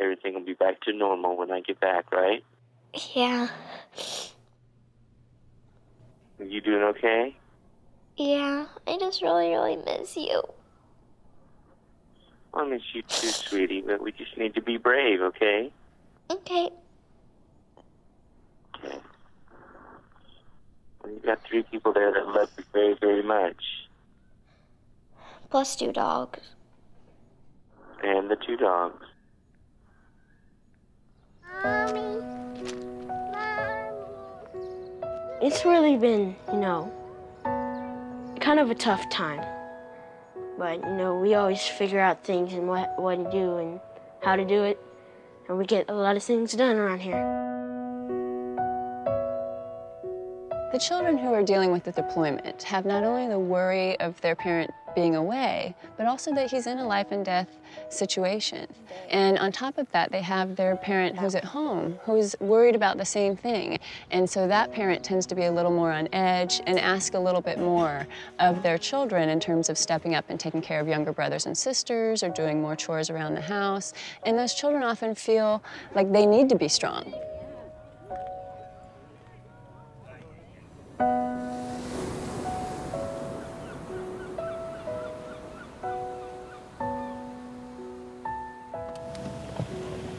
everything will be back to normal when I get back, right? Yeah. You doing okay? Yeah, I just really, really miss you. I miss you too, sweetie, but we just need to be brave, okay? Okay. Okay. Well, you got 3 people there that love you very, very much. Plus 2 dogs. And the 2 dogs. Mommy. It's really been, kind of a tough time. But, we always figure out things and what to do and how to do it. And we get a lot of things done around here. The children who are dealing with the deployment have not only the worry of their parent being away, but also that he's in a life and death situation. And on top of that, they have their parent who's at home, who's worried about the same thing. And so that parent tends to be a little more on edge and ask a little bit more of their children in terms of stepping up and taking care of younger brothers and sisters or doing more chores around the house. And those children often feel like they need to be strong.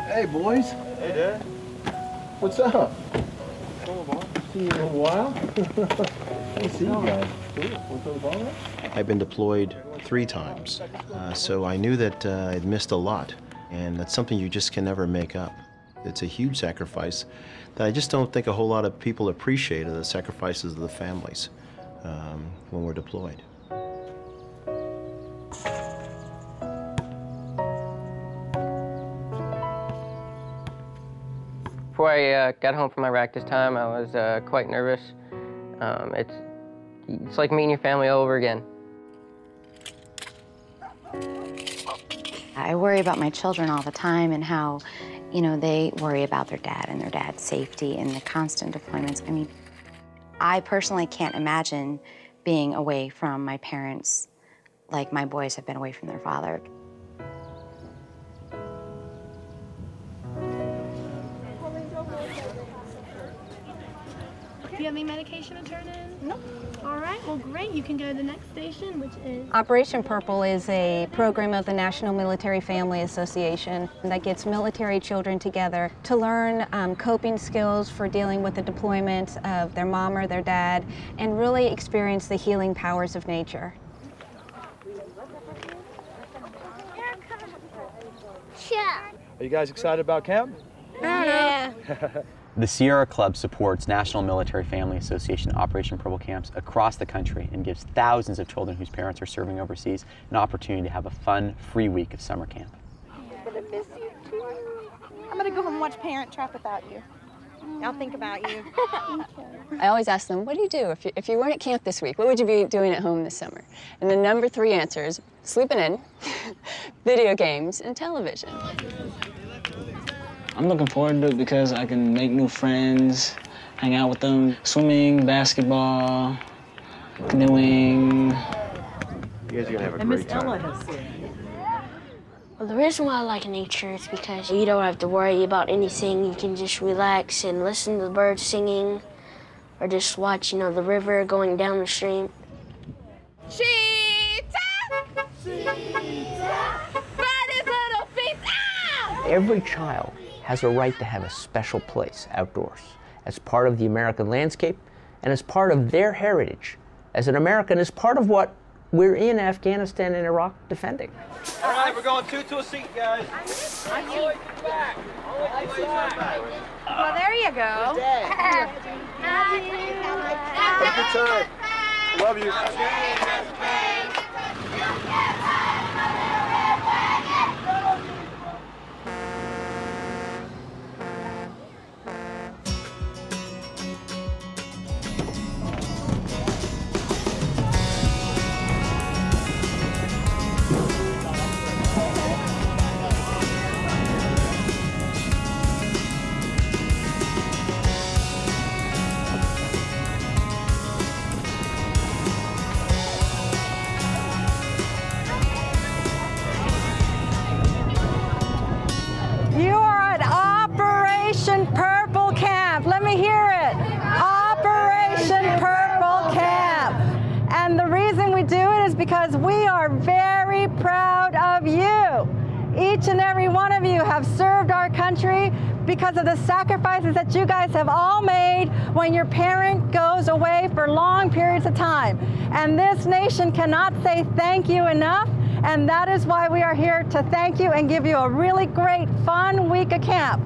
Hey, boys. Hey, Dad. What's up? Hello, ball. See you in a while. Hey, see you guys. Want to throw the ball out? I've been deployed 3 times, so I knew that I'd missed a lot, and that's something you just can never make up. It's a huge sacrifice that I just don't think a whole lot of people appreciate, the sacrifices of the families when we're deployed. Before I got home from Iraq this time, I was quite nervous. It's like meeting your family all over again. I worry about my children all the time and how, they worry about their dad and their dad's safety and the constant deployments. I mean, I personally can't imagine being away from my parents like my boys have been away from their father. Do you have any medication to turn in? No. All right, well, great. You can go to the next station, which is... Operation Purple is a program of the National Military Family Association that gets military children together to learn coping skills for dealing with the deployment of their mom or their dad and really experience the healing powers of nature. Are you guys excited about camp? Yeah. The Sierra Club supports National Military Family Association Operation Purple camps across the country and gives thousands of children whose parents are serving overseas an opportunity to have a fun, free week of summer camp. I'm gonna miss you too. I'm gonna go home and watch Parent Trap without you. I'll think about you. I always ask them, what do you do? If you weren't at camp this week, what would you be doing at home this summer? And the number 3 answer is sleeping in, video games, and television. I'm looking forward to it because I can make new friends, hang out with them, swimming, basketball, canoeing. You guys are gonna have a great time. Well, the reason why I like nature is because you don't have to worry about anything. You can just relax and listen to the birds singing or just watch, the river going down the stream. Cheetah! Cheetah! Ride his little feet! Ah! Every child has a right to have a special place outdoors as part of the American landscape and as part of their heritage as an American, as part of what we're in Afghanistan and Iraq defending. All right, we're going 2 to a seat, guys. Well, there you go. Have a good time. Love you. one of you have served our country because of the sacrifices that you guys have all made when your parent goes away for long periods of time. And this nation cannot say thank you enough, and that is why we are here to thank you and give you a really great, fun week of camp.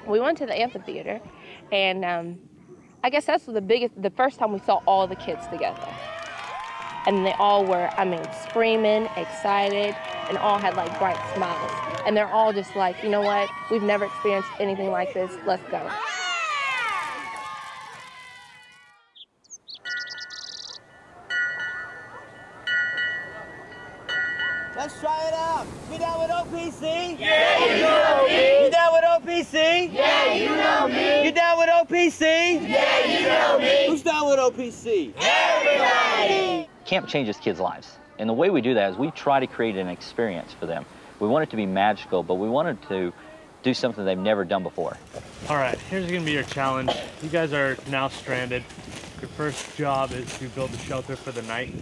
We went to the amphitheater, and I guess that's the first time we saw all the kids together. And they all were, I mean, screaming, excited, and all had like bright smiles. And they're all just like, you know what, we've never experienced anything like this, let's go. Let's try it out. You down with OPC? Yeah, you know me. You down with OPC? Yeah, you know me. You down with OPC? Yeah, you know me. Who's down with OPC? Everybody. Camp changes kids' lives. And the way we do that is we try to create an experience for them. We want it to be magical, but we wanted to do something they've never done before. All right, here's gonna be your challenge. You guys are now stranded. Your first job is to build a shelter for the night.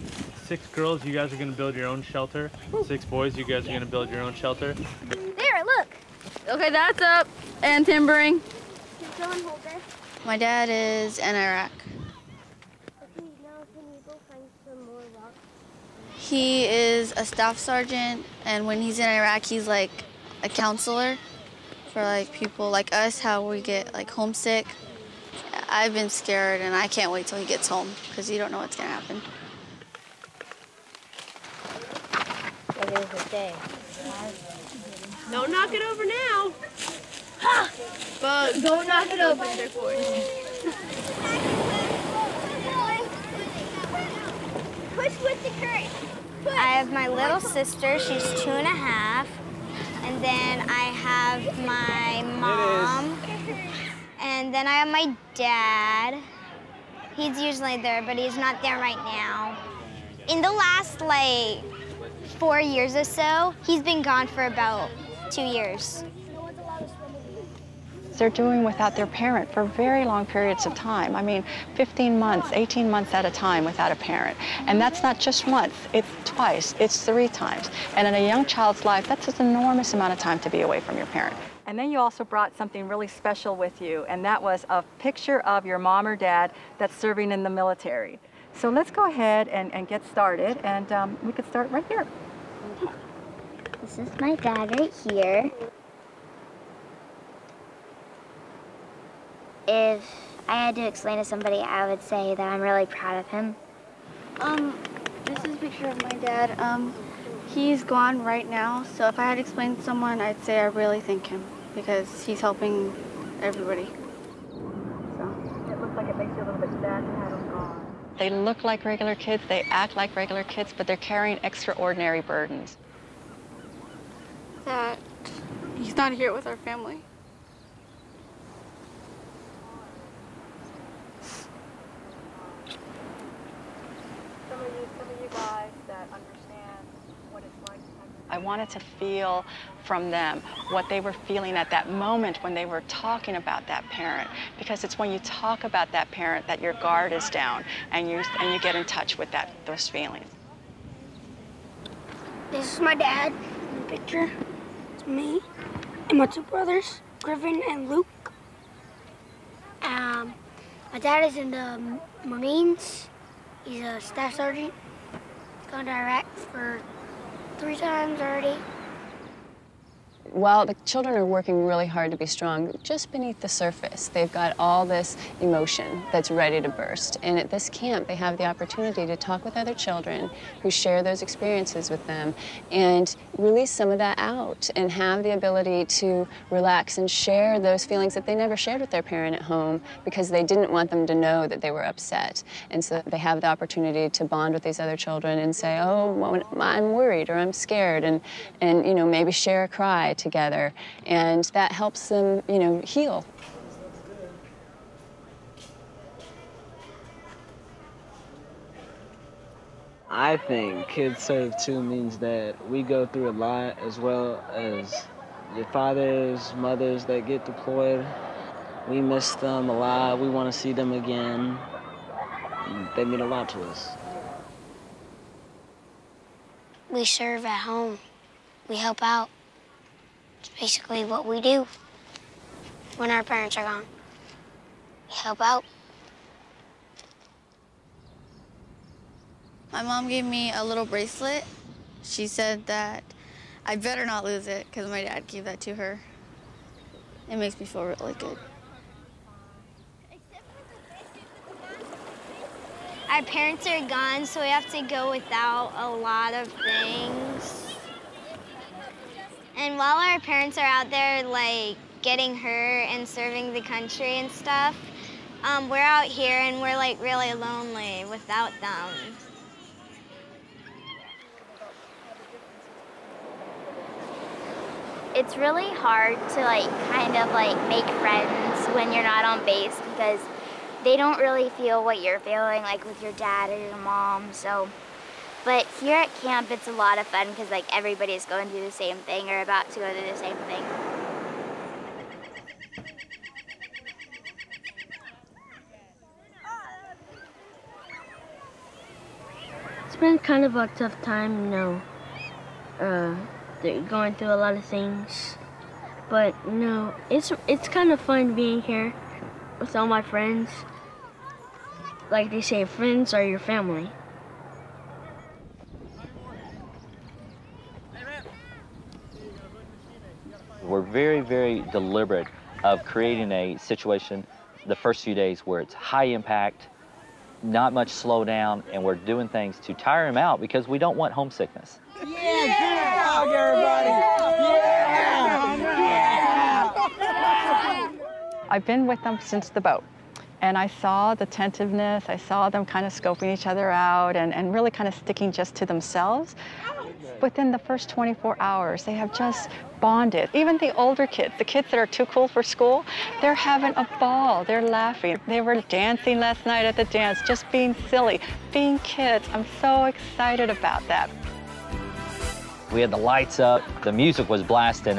6 girls, you guys are gonna build your own shelter. 6 boys, you guys are gonna build your own shelter. There, look. Okay, that's up. And timbering. Go and hold there. My dad is in Iraq. Okay, now can you go find some more rocks? He is a staff sergeant, and when he's in Iraq, he's like a counselor for like people like us, how we get like homesick. I've been scared, and I can't wait till he gets home because you don't know what's gonna happen. It is a day. Don't knock it over now. Ha! But Don't knock it over, there for Push with the current. I have my little sister, she's 2.5. And then I have my mom. And then I have my dad. He's usually there, but he's not there right now. In the last, like, 4 years or so, he's been gone for about 2 years. They're doing without their parent for very long periods of time. I mean, 15 months, 18 months at a time without a parent. And that's not just once, it's twice, it's 3 times. And in a young child's life, that's an enormous amount of time to be away from your parent. And then you also brought something really special with you, and that was a picture of your mom or dad that's serving in the military. So let's go ahead and get started, and we could start right here. This is my dad right here. If I had to explain to somebody, I would say that I'm really proud of him. This is a picture of my dad. He's gone right now, so if I had to explain to someone, I'd say I really thank him because he's helping everybody. So it looks like it makes you a little bit sad to have him gone. They look like regular kids, they act like regular kids, but they're carrying extraordinary burdens. That he's not here with our family. Some of you guys that understand what it's like. I wanted to feel from them what they were feeling at that moment when they were talking about that parent, because it's when you talk about that parent that your guard is down and you get in touch with those feelings. This is my dad in the picture. It's me and my 2 brothers, Griffin and Luke. My dad is in the Marines. He's a staff sergeant. He's gone to Iraq for 3 times already. While the children are working really hard to be strong, just beneath the surface, they've got all this emotion that's ready to burst. And at this camp, they have the opportunity to talk with other children who share those experiences with them and release some of that out and have the ability to relax and share those feelings that they never shared with their parent at home because they didn't want them to know that they were upset. And so they have the opportunity to bond with these other children and say, oh, well, I'm worried or I'm scared, and you know, maybe share a cry together, and that helps them, you know, heal. I think Kids Serve Too means that we go through a lot, as well as your fathers, mothers that get deployed. We miss them a lot. We want to see them again. They mean a lot to us. We serve at home. We help out. It's basically what we do when our parents are gone. We help out. My mom gave me a little bracelet. She said that I better not lose it because my dad gave that to her. It makes me feel really good. Our parents are gone, so we have to go without a lot of things. And while our parents are out there, like, getting hurt and serving the country and stuff, we're out here and we're, like, really lonely without them. It's really hard to, like, kind of, like, make friends when you're not on base because they don't really feel what you're feeling, like, with your dad or your mom, so. But here at camp, it's a lot of fun because, like, everybody's going through the same thing or about to go through the same thing. It's been kind of a tough time, you know. They're going through a lot of things. But, you know, it's kind of fun being here with all my friends. Like they say, friends are your family. We're very, very deliberate of creating a situation the first few days where it's high impact, not much slow down, and we're doing things to tire them out because we don't want homesickness. Yeah, good dog, everybody. Yeah. I've been with them since the boat, and I saw the tentativeness. I saw them kind of scoping each other out and really kind of sticking just to themselves. Within the first 24 hours, they have just bonded. Even the older kids, the kids that are too cool for school, they're having a ball. They're laughing. They were dancing last night at the dance, just being silly, being kids. I'm so excited about that. We had the lights up, the music was blasting,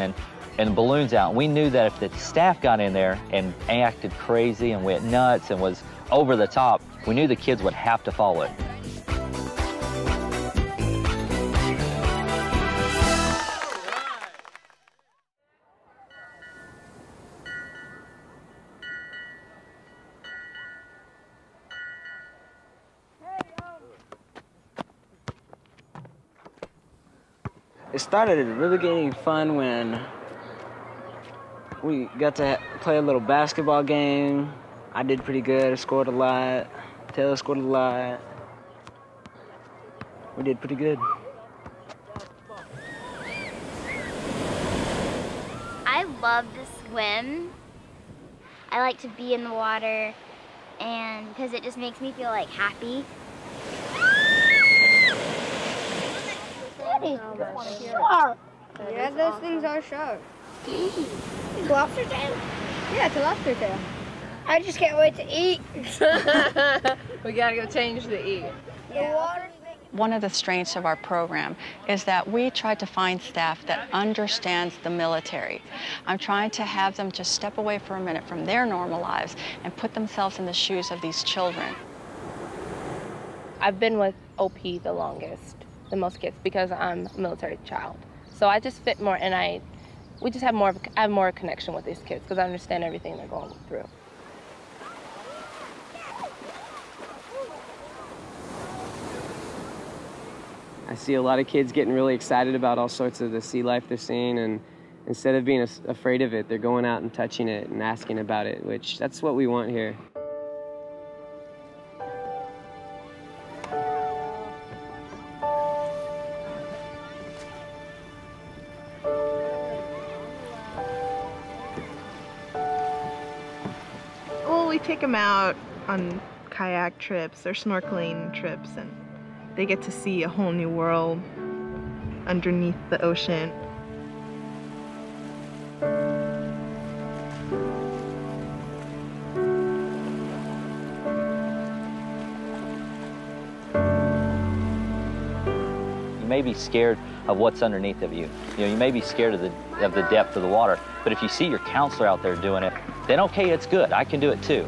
and balloons out. And we knew that if the staff got in there and acted crazy and went nuts and was over the top, we knew the kids would have to follow it. It started really getting fun when we got to play a little basketball game. I did pretty good, I scored a lot. Taylor scored a lot. We did pretty good. I love to swim. I like to be in the water, and because it just makes me feel like happy. Shark. Yeah, those things are sharks. It's lobster tail? Yeah, it's a lobster tail. I just can't wait to eat. We gotta go change to eat. Yeah. One of the strengths of our program is that we try to find staff that understands the military. I'm trying to have them just step away for a minute from their normal lives and put themselves in the shoes of these children. I've been with OP the longest, the most kids, because I'm a military child. So I just fit more, and I have more connection with these kids because I understand everything they're going through. I see a lot of kids getting really excited about all sorts of the sea life they're seeing, and Instead of being afraid of it, they're going out and touching it and asking about it, which that's what we want here. Well, we take them out on kayak trips or snorkeling trips, and they get to see a whole new world underneath the ocean. You may be scared of what's underneath of you. You know, you may be scared of the depth of the water, but if you see your counselor out there doing it, then okay, it's good. I can do it too.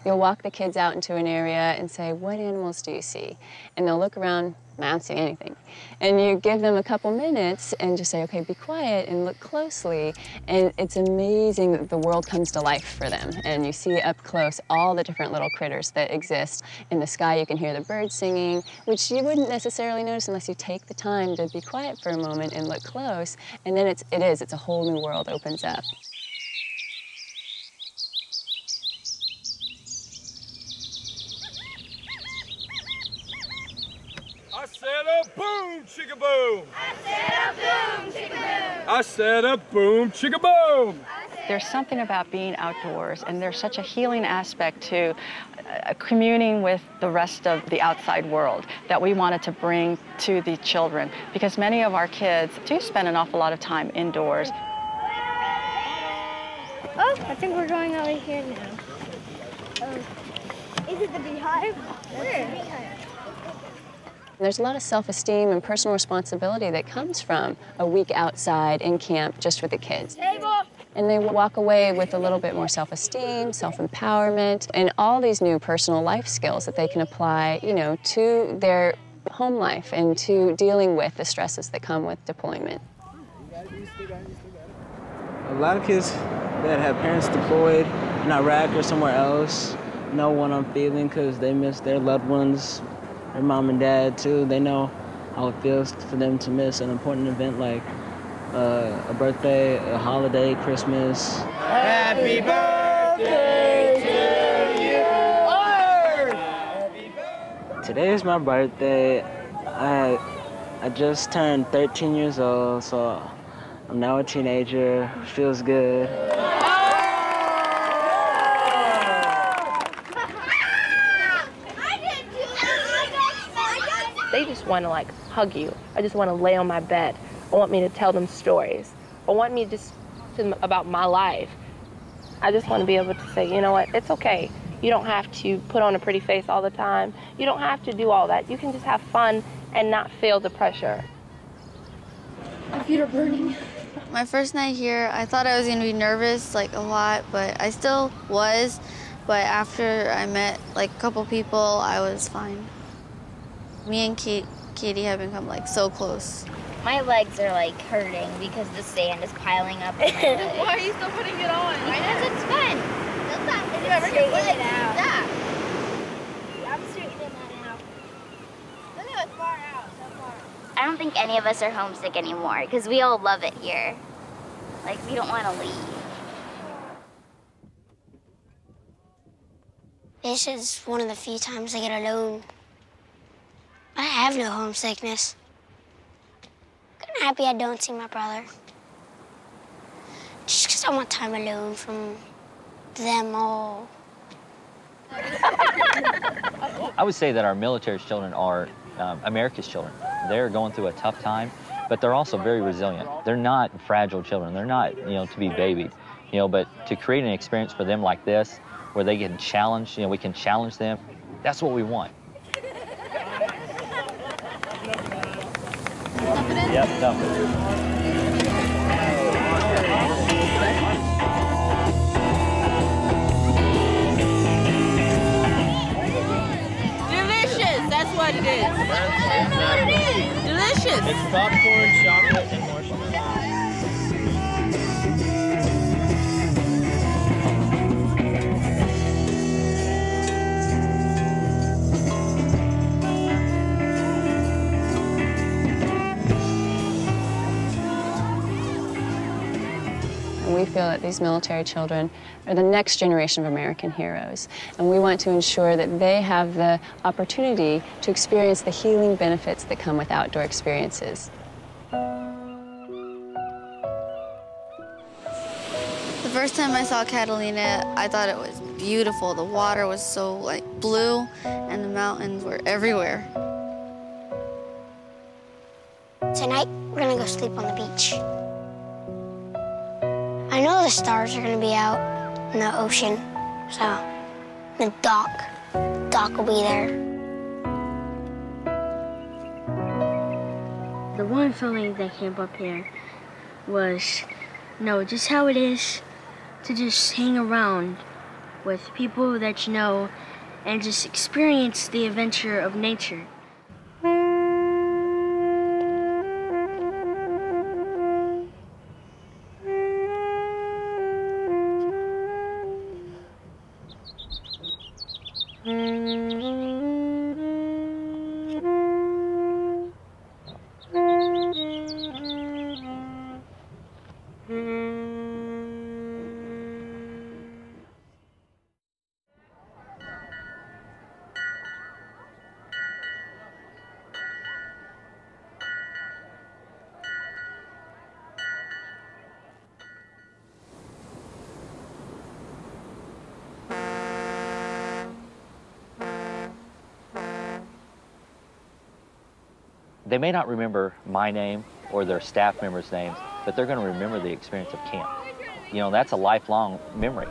You'll walk the kids out into an area and say, what animals do you see? And they'll look around, I don't see anything. And you give them a couple minutes and just say, okay, be quiet and look closely. And it's amazing that the world comes to life for them. And you see up close all the different little critters that exist. In the sky, you can hear the birds singing, which you wouldn't necessarily notice unless you take the time to be quiet for a moment and look close. And then it's a whole new world opens up. I said a boom, chicka boom. I said a boom, chicka boom. I said a boom, chicka boom. There's something about being outdoors, and there's such a healing aspect to communing with the rest of the outside world that we wanted to bring to the children, because many of our kids do spend an awful lot of time indoors. Oh, I think we're going over here now. Oh, is it the beehive? Where? There's a lot of self-esteem and personal responsibility that comes from a week outside in camp just with the kids. Table. And they walk away with a little bit more self-esteem, self-empowerment, and all these new personal life skills that they can apply, you know, to their home life and to dealing with the stresses that come with deployment. A lot of kids that have parents deployed in Iraq or somewhere else know what I'm feeling because they miss their loved ones, their mom and dad too. They know how it feels for them to miss an important event like a birthday, a holiday, Christmas. Happy birthday to you! Today is my birthday. I just turned 13 years old, so I'm now a teenager. Feels good. They just want to like hug you. I just want to lay on my bed. I want me to tell them stories. I want me just to about my life. I just want to be able to say, you know what, it's okay. You don't have to put on a pretty face all the time. You don't have to do all that. You can just have fun and not feel the pressure. My feet are burning. My first night here, I thought I was going to be nervous, like a lot, but I still was. But after I met like a couple people, I was fine. Me and Katie have become like so close. My legs are like hurting because the sand is piling up on my legs. Why are you still putting it on? Because it's fun. If you ever get it out. Yeah, I'm straightening that out. Look at it far out, so far. I don't think any of us are homesick anymore because we all love it here. Like, we don't want to leave. This is one of the few times I get alone. I have no homesickness. I'm happy I don't see my brother. Just because I want time alone from them all. I would say that our military's children are America's children. They're going through a tough time, but they're also very resilient. They're not fragile children. They're not, to be babied, but to create an experience for them like this, where they get challenged, we can challenge them, that's what we want. Yep, dump it. Delicious, that's what it is. That's what it is. Delicious. It's popcorn, chocolate, and marshmallow. feel that these military children are the next generation of American heroes, and we want to ensure that they have the opportunity to experience the healing benefits that come with outdoor experiences. The first time I saw Catalina, I thought it was beautiful. The water was so blue and the mountains were everywhere. Tonight, we're gonna go sleep on the beach. I know the stars are gonna be out in the ocean, so the dock will be there. The one feeling that came up here was, just how it is to just hang around with people that you know and just experience the adventure of nature. They may not remember my name or their staff members' names, but they're going to remember the experience of camp. That's a lifelong memory.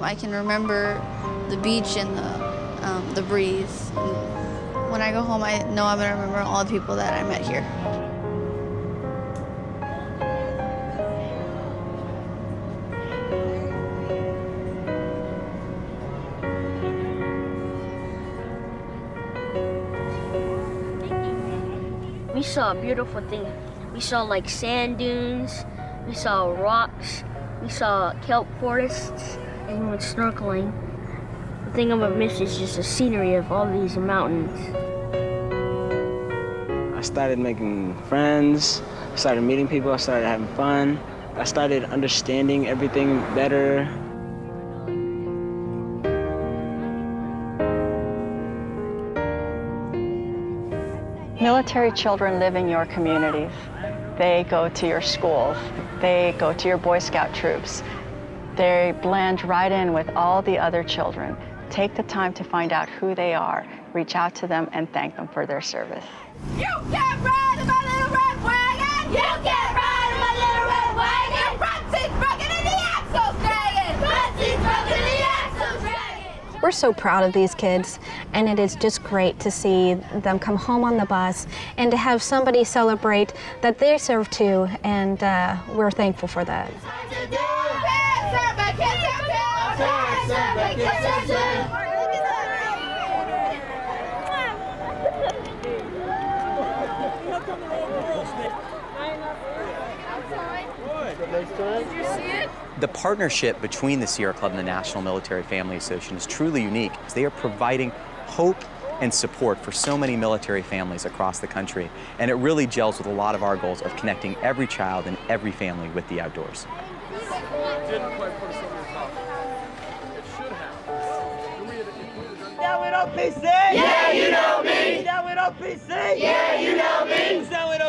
I can remember the beach and the breeze. When I go home, I know I'm going to remember all the people that I met here. We saw a beautiful thing. We saw sand dunes, we saw rocks, we saw kelp forests, and we went snorkeling. The thing I'm gonna miss is just the scenery of all these mountains. I started making friends, I started meeting people, I started having fun, I started understanding everything better. Military children live in your communities. They go to your schools. They go to your Boy Scout troops. They blend right in with all the other children. Take the time to find out who they are, reach out to them, and thank them for their service. You can't ride in my little red wagon! You can't ride in my little red wagon! Front seat's broken and the axle's dragging! Front seat's broken and the axle's dragging! We're so proud of these kids, and it is just great to see them come home on the bus and to have somebody celebrate that they serve too, and we're thankful for that. The partnership between the Sierra Club and the National Military Family Association is truly unique. They are providing hope and support for so many military families across the country, and it really gels with a lot of our goals of connecting every child and every family with the outdoors. Didn't quite put us over the top. It should have. Down with OPC! Yeah, you know me! Down with OPC! Yeah, you know me! Down with